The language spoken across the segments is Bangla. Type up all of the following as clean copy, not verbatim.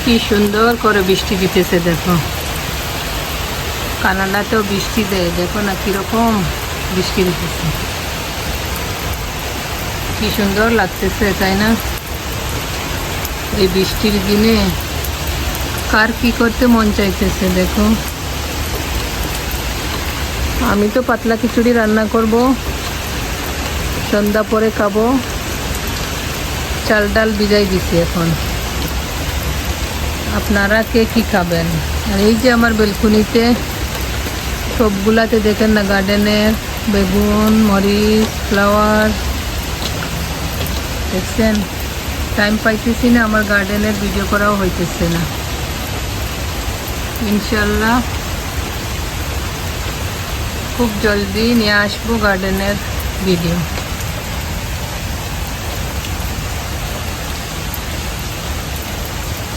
কি সুন্দর করে বৃষ্টি দিতেছে দেখো। কানাডাতেও বৃষ্টি দেয়, দেখো না কিরকম বৃষ্টি দিতেছে। কি সুন্দর লাগতেছে তাই না? এই বৃষ্টির দিনে কার কি করতে মন চাইতেছে দেখো। আমি তো পাতলা খিচুড়ি রান্না করব, সন্ধ্যা পরে খাবো। চাল ডাল ভিজাই দিছি এখন। আপনারা কে কি খাবেন? আর এই যে আমার বেলকুনিতে সবগুলাতে দেখেন না গার্ডেনের বেগুন, মরিচ, ফ্লাওয়ার দেখছেন। টাইম পাইতেছি না, আমার গার্ডেনের ভিডিও করাও হইতেছে না। ইনশাল্লাহ খুব জলদি নিয়ে আসবো গার্ডেনের ভিডিও।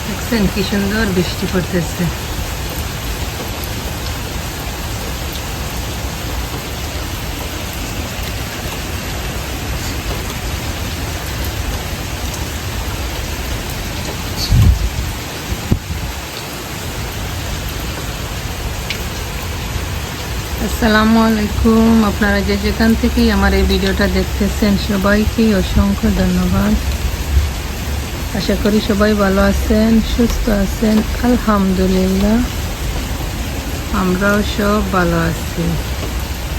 দেখছেন কি সুন্দর বৃষ্টি পড়তেছে। আসসালামু আলাইকুম। আপনারা যে যেখান থেকেই আমার এই ভিডিওটা দেখতেছেন সবাইকে অসংখ্য ধন্যবাদ। আশা করি সবাই ভালো আছেন, সুস্থ আছেন। আলহামদুলিল্লাহ আমরাও সব ভালো আছি।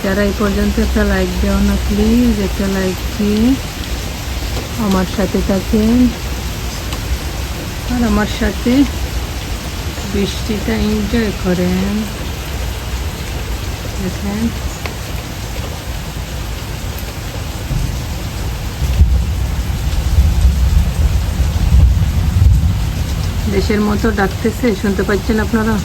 যারা এই পর্যন্ত একটা লাইক দেও না, প্লিজ একটা লাইক দিয়ে আমার সাথে থাকেন আর আমার সাথে বৃষ্টিটা এনজয় করেন। দেখেন দেশের মতো ডাকতেছে, শুনতে পাচ্ছেন আপনারা?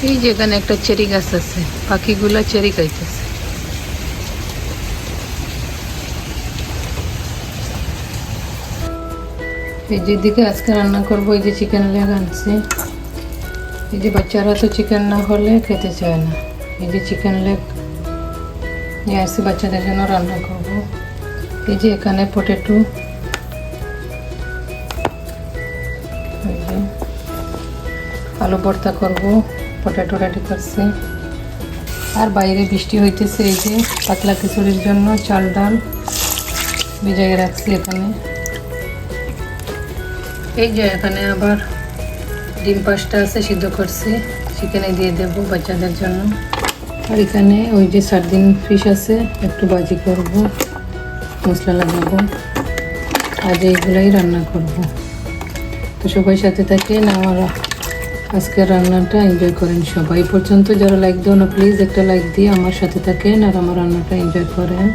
এই যে এখানে একটা চেরি গাছ আছে, পাখিগুলা চেরি খাইতেছে। এই যেদিকে আজকে রান্না করবো, এই যে চিকেন লেগ আনছি। এই যে বাচ্চারা তো চিকেন না হলে খেতে চায় না। এই যে চিকেন লেগ নিয়ে আসছি, বাচ্চাদের জন্য রান্না করব। এই যে এখানে পটেটো, আলু ভর্তা করবো, পটেটো রেডি করছি। আর বাইরে বৃষ্টি হইতেছে। এই যে পাতলা খিচুড়ির জন্য চাল ডাল ভিজাইয়ে রাখছি এখানে। এই যে এখানে আবার ডিম 5টা আছে, সিদ্ধ করছি, চিকেনে দিয়ে দেবো বাচ্চাদের জন্য। আর এখানে ওই যে সার্দিন ফিশ আছে, একটু ভাজি করব, মশলা লাগাবো। আজ এইগুলাই রান্না করব। তো সবাই সাথে থাকেন, আমার আজকের রান্নাটা এনজয় করেন সবাই। পর্যন্ত যারা লাইক দেন না, প্লিজ একটা লাইক দিয়ে আমার সাথে থাকেন আর আমার রান্নাটা এনজয় করেন।